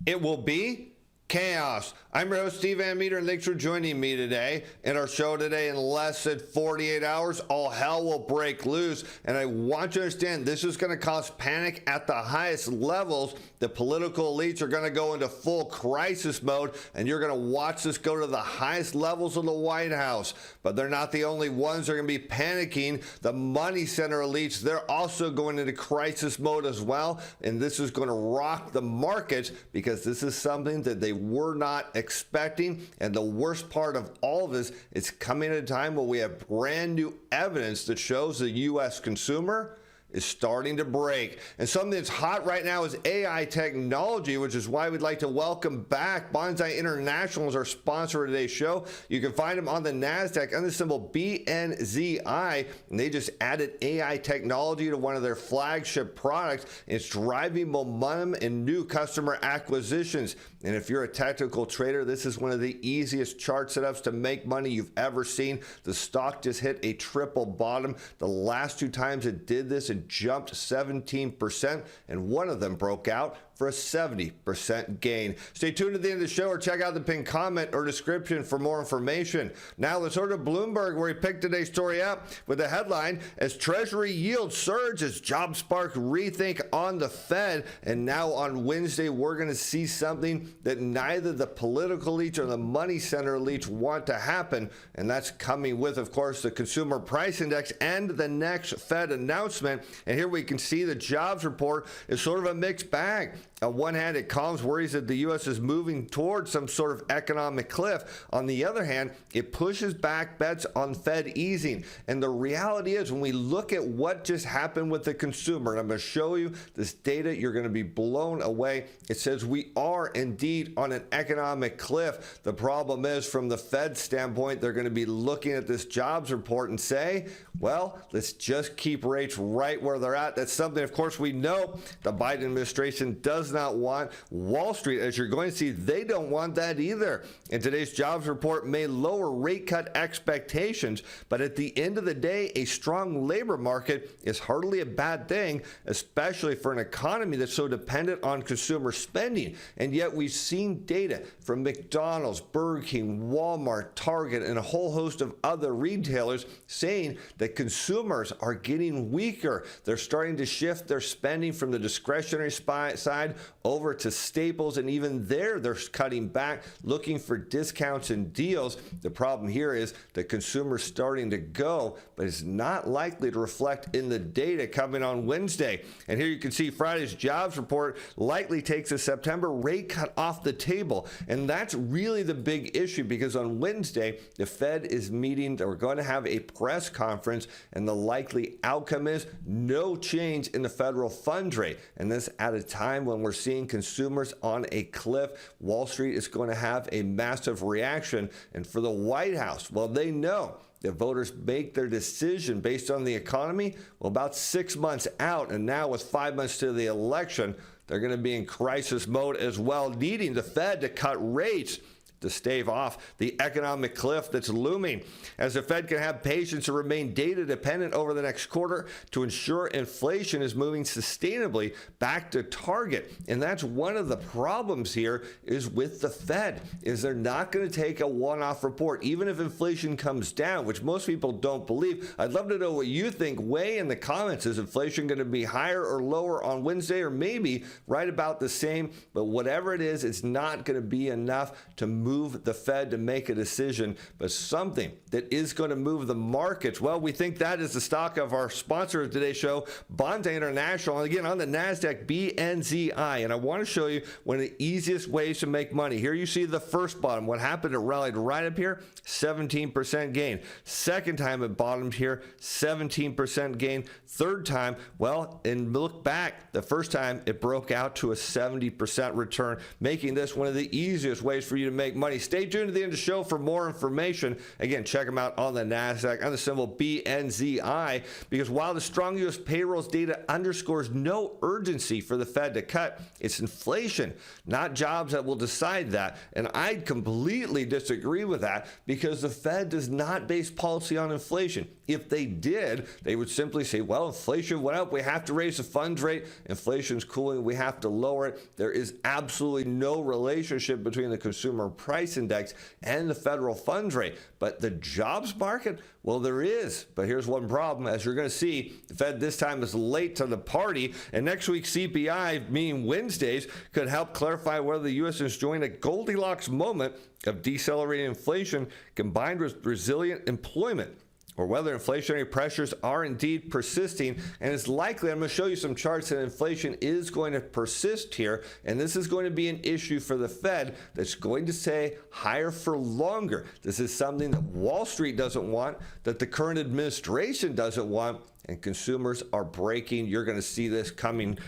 It will be chaos. I'm your host, Steve Van Metre, and thanks for joining me today. In our show today, in less than 48 hours, all hell will break loose. And I want you to understand this is going to cause panic at the highest levels. The political elites are going to go into full crisis mode, and you're going to watch this go to the highest levels of the White House. But they're not the only ones that are going to be panicking. The money center elites, they're also going into crisis mode as well. And this is going to rock the markets because this is something that they were not expecting. And the worst part of all of this, it's coming at a time where we have brand new evidence that shows the U.S. consumer is starting to break. And something that's hot right now is AI technology, which is why we'd like to welcome back Banzai International as our sponsor of today's show. You can find them on the NASDAQ under the symbol BNZI, and they just added AI technology to one of their flagship products. It's driving momentum and new customer acquisitions. And if you're a technical trader, this is one of the easiest chart setups to make money you've ever seen. The stock just hit a triple bottom. The last two times it did this, it jumped 17%, and one of them broke out for a 70% gain. Stay tuned to the end of the show or check out the pinned comment or description for more information. Now let's go to Bloomberg, where he picked today's story up with the headline, as Treasury yields surge as jobs spark rethink on the Fed. And now on Wednesday, we're going to see something that neither the political elites or the money center elites want to happen. And that's coming with, of course, the consumer price index and the next Fed announcement. And here we can see the jobs report is sort of a mixed bag. On one hand, it calms worries that the U.S. is moving towards some sort of economic cliff. On the other hand, it pushes back bets on Fed easing. And the reality is, when we look at what just happened with the consumer, and I'm going to show you this data, you're going to be blown away. It says we are indeed on an economic cliff. The problem is, from the Fed standpoint, they're going to be looking at this jobs report and say, well, let's just keep rates right where they're at. That's something, of course, we know the Biden administration does not want. Wall Street, as you're going to see, they don't want that either. And today's jobs report may lower rate cut expectations, but at the end of the day, a strong labor market is hardly a bad thing, especially for an economy that's so dependent on consumer spending. And yet we've seen data from McDonald's, Burger King, Walmart, Target, and a whole host of other retailers saying that consumers are getting weaker. They're starting to shift their spending from the discretionary side over to staples, and even there they're cutting back, looking for discounts and deals. The problem here is the consumer's starting to go, but it's not likely to reflect in the data coming on Wednesday. And here you can see Friday's jobs report likely takes a September rate cut off the table. And that's really the big issue, because on Wednesday, the Fed is meeting. We're going to have a press conference, and the likely outcome is no change in the federal funds rate. And this at a time when we're seeing consumers on a cliff. Wall Street is going to have a massive reaction. And for the White House, well, they know that voters make their decision based on the economy, well, about 6 months out. And now with 5 months to the election, they're going to be in crisis mode as well, needing the Fed to cut rates to stave off the economic cliff that's looming. As the Fed can have patience to remain data dependent over the next quarter to ensure inflation is moving sustainably back to target. And that's one of the problems here is with the Fed, is they're not going to take a one-off report, even if inflation comes down, which most people don't believe. I'd love to know what you think. Weigh in the comments. Is inflation going to be higher or lower on Wednesday, or maybe right about the same? But whatever it is, it's not going to be enough to move the Fed to make a decision, but something that is going to move the markets. Well, we think that is the stock of our sponsor of today's show, Banzai International, and again on the NASDAQ BNZI. And I want to show you one of the easiest ways to make money. Here you see the first bottom. What happened? It rallied right up here, 17% gain. Second time it bottomed here, 17% gain. Third time, well, and look back, the first time it broke out to a 70% return, making this one of the easiest ways for you to make money. Stay tuned to the end of the show for more information. Again, check them out on the NASDAQ on the symbol BNZI, because while the strong U.S. payrolls data underscores no urgency for the Fed to cut, it's inflation, not jobs, that will decide that. And I'd completely disagree with that, because the Fed does not base policy on inflation. If they did, they would simply say, well, inflation went up, we have to raise the funds rate. Inflation's cooling, we have to lower it. There is absolutely no relationship between the consumer price index and the federal funds rate. But the jobs market, well, there is. But here's one problem. As you're going to see, the Fed this time is late to the party. And next week's CPI, meaning Wednesdays, could help clarify whether the U.S. is enjoying a Goldilocks moment of decelerating inflation combined with resilient employment, or whether inflationary pressures are indeed persisting. And it's likely, I'm going to show you some charts, that inflation is going to persist here, and this is going to be an issue for the Fed that's going to stay higher for longer. This is something that Wall Street doesn't want, that the current administration doesn't want, and consumers are breaking. You're going to see this coming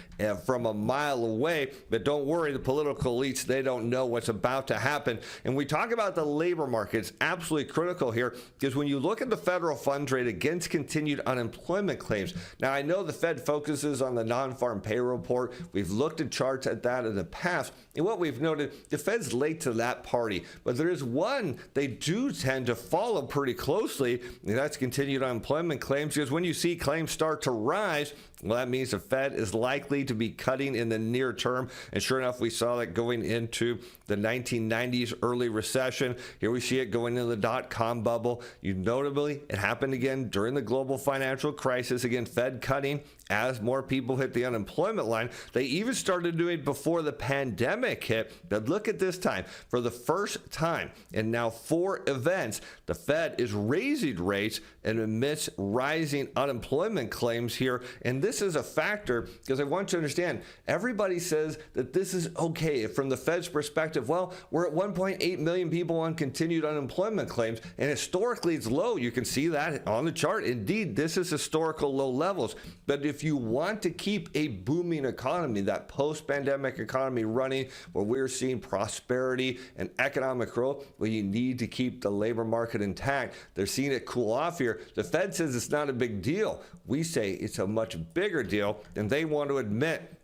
from a mile away. But don't worry, the political elites, they don't know what's about to happen. And we talk about the labor market. It's absolutely critical here, because when you look at the federal funds rate against continued unemployment claims, now I know the Fed focuses on the non-farm payroll report. We've looked at charts at that in the past, and what we've noted, the Fed's late to that party. But there is one they do tend to follow pretty closely, and that's continued unemployment claims, because when you see claims start to rise, well, that means the Fed is likely to be cutting in the near term. And sure enough, we saw that going into the 1990s early recession. Here we see it going into the dot-com bubble. Notably, it happened again during the global financial crisis. Again, Fed cutting as more people hit the unemployment line. They even started doing it before the pandemic hit. But look at this time. For the first time in now 4 events, the Fed is raising rates and amidst rising unemployment claims here. And this is a factor, because I want you to understand, everybody says that this is okay from the Fed's perspective. Well, we're at 1.8 million people on continued unemployment claims, and historically it's low. You can see that on the chart. Indeed, this is historical low levels. But if you want to keep a booming economy, that post-pandemic economy running, where we're seeing prosperity and economic growth, well, you need to keep the labor market intact. They're seeing it cool off here. The Fed says it's not a big deal. We say it's a much bigger deal than they want to admit.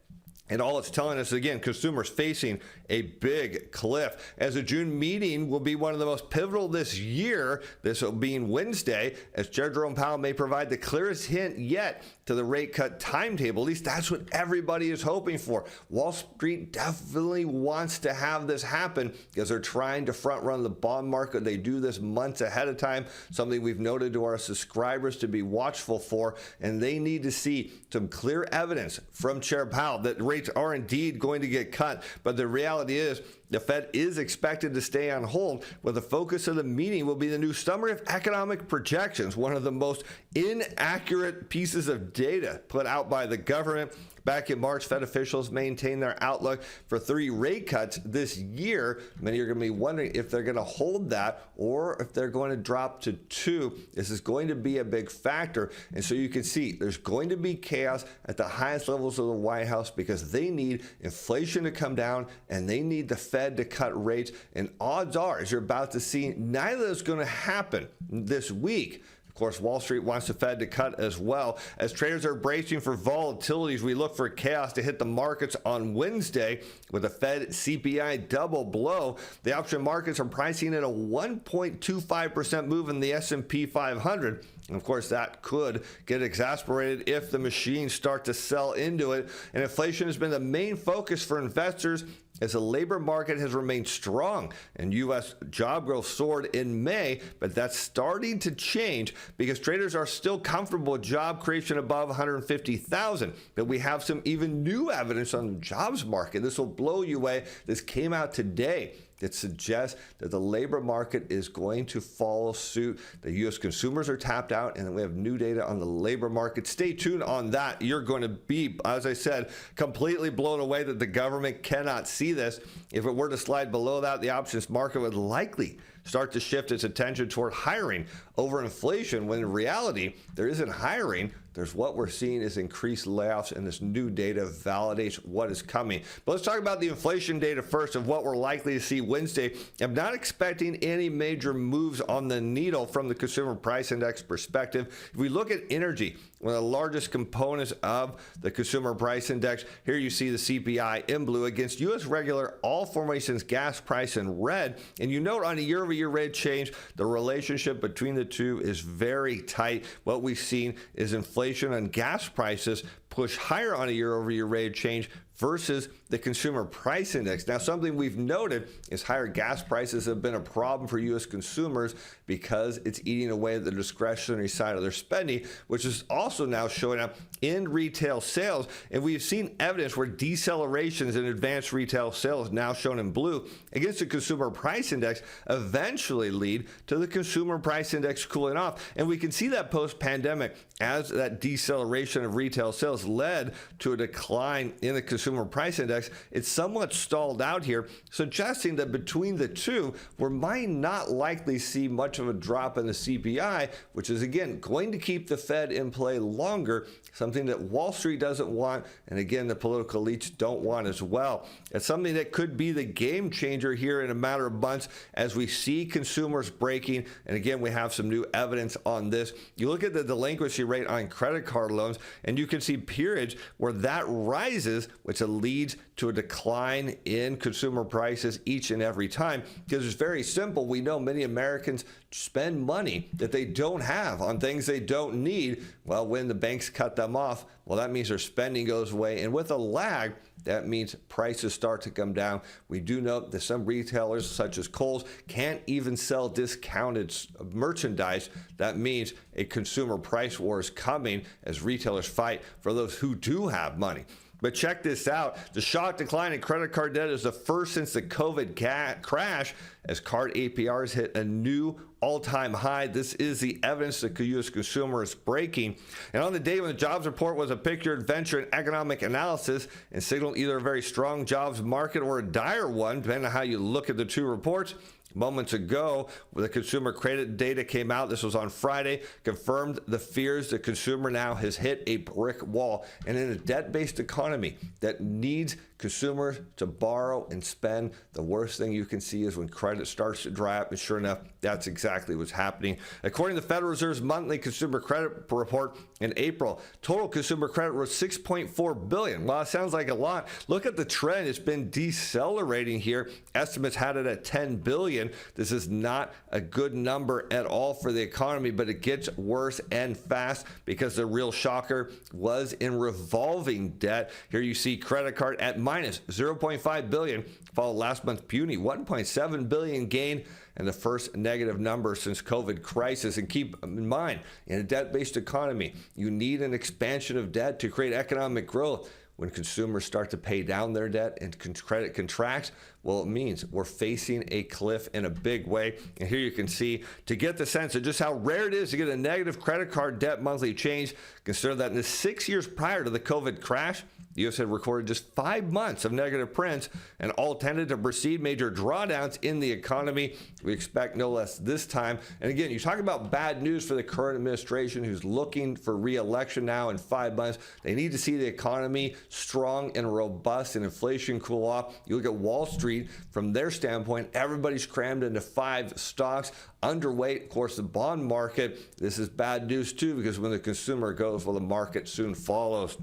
And all it's telling us, again, consumers facing a big cliff. As the June meeting will be one of the most pivotal this year, this will be Wednesday, as Chair Jerome Powell may provide the clearest hint yet to the rate cut timetable. At least that's what everybody is hoping for. Wall Street definitely wants to have this happen, because they're trying to front run the bond market. They do this months ahead of time, something we've noted to our subscribers to be watchful for, and they need to see some clear evidence from Chair Powell that rates are indeed going to get cut. But the reality is, the Fed is expected to stay on hold, where the focus of the meeting will be the new summary of economic projections, one of the most inaccurate pieces of data put out by the government. Back in March, Fed officials maintained their outlook for 3 rate cuts this year. Many are going to be wondering if they're going to hold that or if they're going to drop to 2. This is going to be a big factor. And so you can see there's going to be chaos at the highest levels of the White House, because they need inflation to come down and they need the Fed to cut rates. And odds are, as you're about to see, neither is going to happen this week. Of course, Wall Street wants the Fed to cut as well. As traders are bracing for volatilities, we look for chaos to hit the markets on Wednesday with the Fed CPI double blow. The option markets are pricing at a 1.25% move in the S&P 500. And of course, that could get exasperated if the machines start to sell into it. And inflation has been the main focus for investors, as the labor market has remained strong and U.S. job growth soared in May, but that's starting to change, because traders are still comfortable with job creation above 150,000. But we have some even new evidence on the jobs market. This will blow you away. This came out today. It suggests that the labor market is going to follow suit. The U.S. consumers are tapped out, and we have new data on the labor market. Stay tuned on that. You're going to be, as I said, completely blown away that the government cannot see this. If it were to slide below that, the options market would likely start to shift its attention toward hiring over inflation, when in reality, there isn't hiring. there's what we're seeing is increased layoffs, and this new data validates what is coming. But let's talk about the inflation data first of what we're likely to see Wednesday. I'm not expecting any major moves on the needle from the consumer price index perspective. If we look at energy, one of the largest components of the consumer price index, here you see the CPI in blue against U.S. regular all formations gas price in red. And you note on a year-over-year rate change, the relationship between the two is very tight. What we've seen is inflation on gas prices push higher on a year-over-year rate change versus the consumer price index. Now, something we've noted is higher gas prices have been a problem for U.S. consumers because it's eating away at the discretionary side of their spending, which is also now showing up in retail sales. And we've seen evidence where decelerations in advanced retail sales, now shown in blue, against the consumer price index eventually lead to the consumer price index cooling off. And we can see that post-pandemic as that deceleration of retail sales led to a decline in the consumer price index. It's somewhat stalled out here, suggesting that between the two, we might not likely see much of a drop in the CPI, which is again going to keep the Fed in play longer, something that Wall Street doesn't want, and again, the political elites don't want as well. It's something that could be the game changer here in a matter of months as we see consumers breaking. And again, we have some new evidence on this. You look at the delinquency rate on credit card loans, and you can see periods where that rises, which leads to a decline in consumer prices each and every time. Because it's very simple. We know many Americans spend money that they don't have on things they don't need. Well, when the banks cut them off, well, that means their spending goes away. And with a lag, that means prices start to come down. We do know that some retailers, such as Kohl's, can't even sell discounted merchandise. That means a consumer price war is coming as retailers fight for those who do have money. But check this out. The sharp decline in credit card debt is the first since the COVID crash as card APRs hit a new all-time high. This is the evidence that the U.S. consumer is breaking. And on the day when the jobs report was a picture adventure in economic analysis and signaled either a very strong jobs market or a dire one, depending on how you look at the two reports, moments ago, when the consumer credit data came out, this was on Friday, confirmed the fears the consumer now has hit a brick wall. And in a debt-based economy that needs consumers to borrow and spend, the worst thing you can see is when credit starts to dry up. And sure enough, that's exactly what's happening. According to the Federal Reserve's monthly consumer credit report in April, total consumer credit was $6.4 billion. Well, it sounds like a lot. Look at the trend. It's been decelerating here. Estimates had it at $10 billion. This is not a good number at all for the economy, but it gets worse and fast because the real shocker was in revolving debt. Here you see credit card at minus $0.5 billion, followed last month's puny $1.7 billion gain and the first negative number since COVID crisis. And keep in mind, in a debt-based economy, you need an expansion of debt to create economic growth. When consumers start to pay down their debt and credit contracts, well, it means we're facing a cliff in a big way. And here you can see, to get the sense of just how rare it is to get a negative credit card debt monthly change, consider that in the 6 years prior to the COVID crash, the U.S. had recorded just 5 months of negative prints, and all tended to precede major drawdowns in the economy. We expect no less this time. And again, you talk about bad news for the current administration who's looking for re-election now in 5 months. They need to see the economy strong and robust and inflation cool off. You look at Wall Street, from their standpoint, everybody's crammed into 5 stocks, underweight. Of course, the bond market, this is bad news too, because when the consumer goes, well, the market soon follows.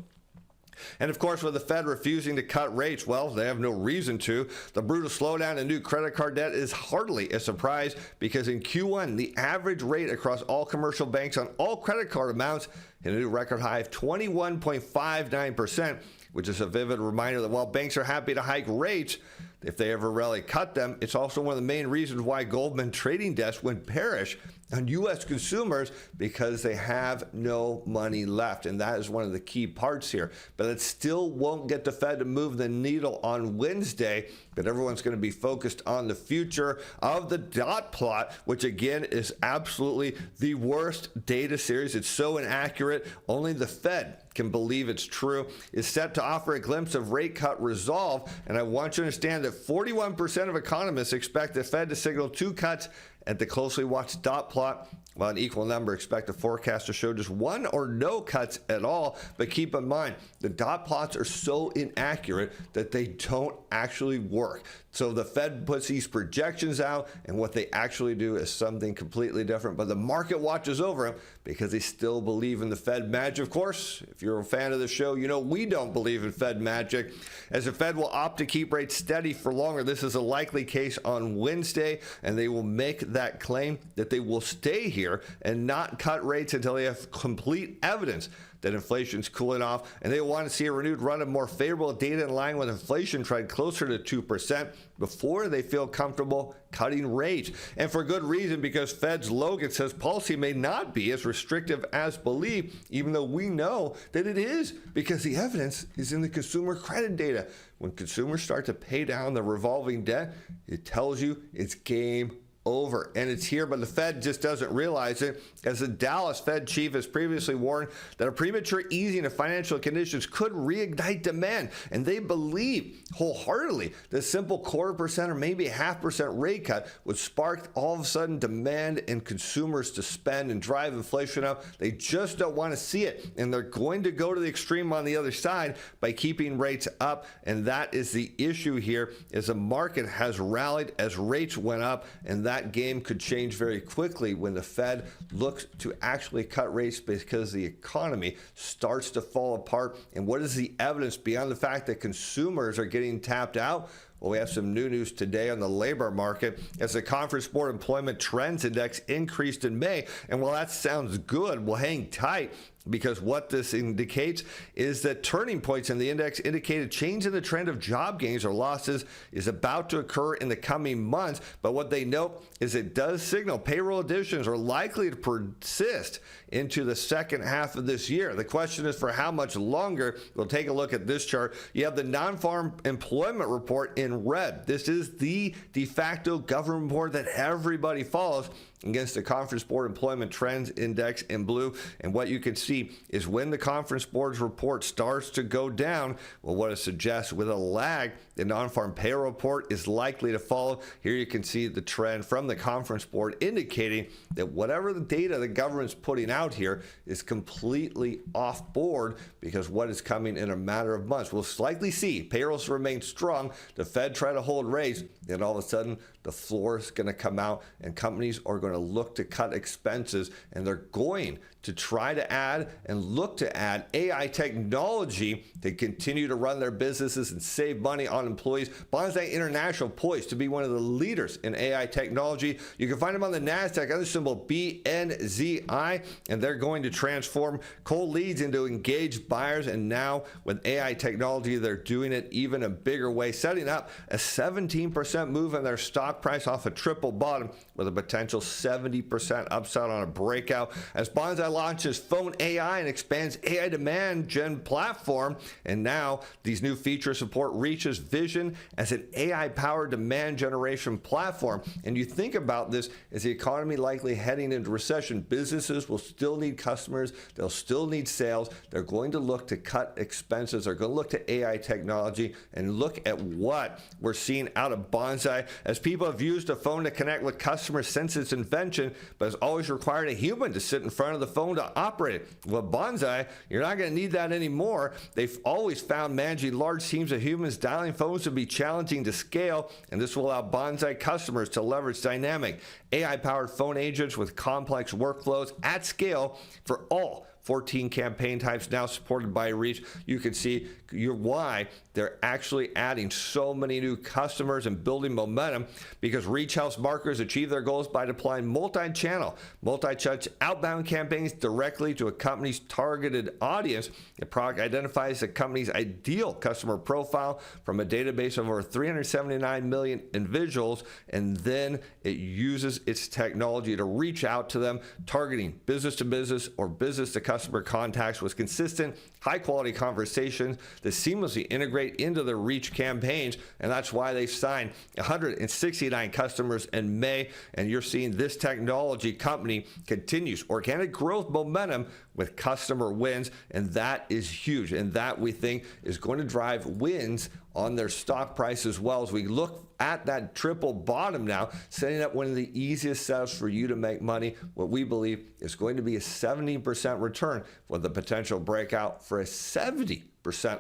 And of course, with the Fed refusing to cut rates, well, they have no reason to. The brutal slowdown in new credit card debt is hardly a surprise because in Q1, the average rate across all commercial banks on all credit card amounts hit a new record high of 21.59%, which is a vivid reminder that while banks are happy to hike rates, if they ever really cut them, it's also one of the main reasons why Goldman trading desks went perish on U.S. consumers, because they have no money left. And that is one of the key parts here. But it still won't get the Fed to move the needle on Wednesday. But everyone's going to be focused on the future of the dot plot, which again is absolutely the worst data series. It's so inaccurate. Only the Fed can believe it's true. Is set to offer a glimpse of rate cut resolve. And I want you to understand that 41% of economists expect the Fed to signal 2 cuts at the closely watched dot plot while an equal number expect the forecast to show just one or no cuts at all. But keep in mind, the dot plots are so inaccurate that they don't actually work. So the Fed puts these projections out, and what they actually do is something completely different. But the market watches over them because they still believe in the Fed magic. Of course, if you're a fan of the show, you know we don't believe in Fed magic, as the Fed will opt to keep rates steady for longer. This is a likely case on Wednesday, and they will make that claim that they will stay here and not cut rates until they have complete evidence that inflation's cooling off, and they want to see a renewed run of more favorable data in line with inflation trend closer to 2% before they feel comfortable cutting rates. And for good reason, because Fed's Logan says policy may not be as restrictive as believed, even though we know that it is, because the evidence is in the consumer credit data. When consumers start to pay down the revolving debt, it tells you it's game over, and it's here, but the Fed just doesn't realize it, as the Dallas Fed chief has previously warned that a premature easing of financial conditions could reignite demand, and they believe wholeheartedly that a simple 0.25% or maybe 0.5% rate cut would spark all of a sudden demand and consumers to spend and drive inflation up. They just don't want to see it, and they're going to go to the extreme on the other side by keeping rates up, and that is the issue here, is the market has rallied as rates went up, and that game could change very quickly when the Fed looks to actually cut rates because the economy starts to fall apart. And what is the evidence beyond the fact that consumers are getting tapped out? Well, we have some new news today on the labor market as the Conference Board Employment Trends Index increased in May. And while that sounds good, we'll hang tight, because what this indicates is that turning points in the index indicate a change in the trend of job gains or losses is about to occur in the coming months. But what they note is it does signal payroll additions are likely to persist into the second half of this year. The question is for how much longer. We'll take a look at this chart. You have the non-farm employment report in red. This is the de facto government report that everybody follows, against the Conference Board Employment Trends Index in blue. And what you can see is when the Conference Board's report starts to go down, well, what it suggests with a lag, the non-farm payroll report is likely to follow. Here you can see the trend from the Conference Board indicating that whatever the data the government's putting out here is completely off board, because what is coming in a matter of months. We'll likely see payrolls remain strong, the Fed try to hold rates, and all of a sudden the floor is going to come out and companies are going to look to cut expenses, and they're going to try to add and look to add AI technology to continue to run their businesses and save money on employees. Banzai International poised to be one of the leaders in AI technology. You can find them on the NASDAQ under symbol BNZI, and they're going to transform cold leads into engaged buyers. And now with AI technology, they're doing it even a bigger way, setting up a 17% move in their stock price off a triple bottom with a potential 70% upside on a breakout as Banzai launches Phone AI and expands AI demand gen platform. And now these new features support Reach's vision as an AI-powered demand generation platform. And you think about this, as the economy likely heading into recession, businesses will still need customers, they'll still need sales, they're going to look to cut expenses, they're going to look to AI technology, and look at what we're seeing out of Banzai, as people have used a phone to connect with customers since its invention, but has always required a human to sit in front of the phone to operate it. Well, Banzai, you're not going to need that anymore. They've always found managing large teams of humans dialing phones to be challenging to scale, and this will allow Banzai customers to leverage dynamic AI-powered phone agents with complex workflows at scale for all 14 campaign types now supported by Reach. You can see why they're actually adding so many new customers and building momentum, because Reach helps marketers achieve their goals by deploying multi-channel, multi-touch outbound campaigns directly to a company's targeted audience. The product identifies the company's ideal customer profile from a database of over 379 million individuals, and then it uses its technology to reach out to them, targeting business to business or business to customer contacts with consistent, high-quality conversations that seamlessly integrate into the Reach campaigns. And that's why they've signed 169 customers in May. And you're seeing this technology company continues organic growth momentum with customer wins, and that is huge. And that, we think, is going to drive wins on their stock price as well, as we look at that triple bottom now, setting up one of the easiest setups for you to make money. What we believe is going to be a 17% return with the potential breakout for a 70%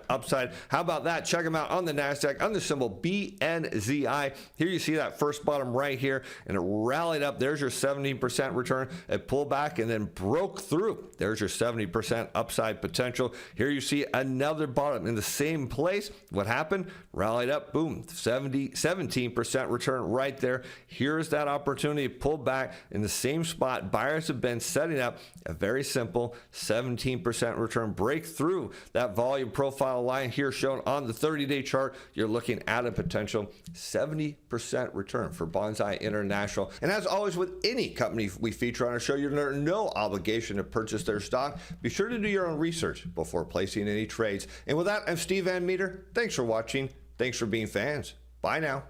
upside. How about that? Check them out on the NASDAQ on the symbol BNZI. Here you see that first bottom right here, and it rallied up. There's your 17% return. It pulled back and then broke through. There's your 70% upside potential. Here you see another bottom in the same place. What happened? Rallied up, boom, 17% return right there. Here's that opportunity, pull back in the same spot. Buyers have been setting up a very simple 17% return break through that volume profile line here shown on the 30-day chart. You're looking at a potential 70% return for Banzai International. And as always with any company we feature on our show, you're under no obligation to purchase their stock. Be sure to do your own research before placing any trades. And with that, I'm Steve Van Metre. Thanks for watching. Thanks for being fans. Bye now.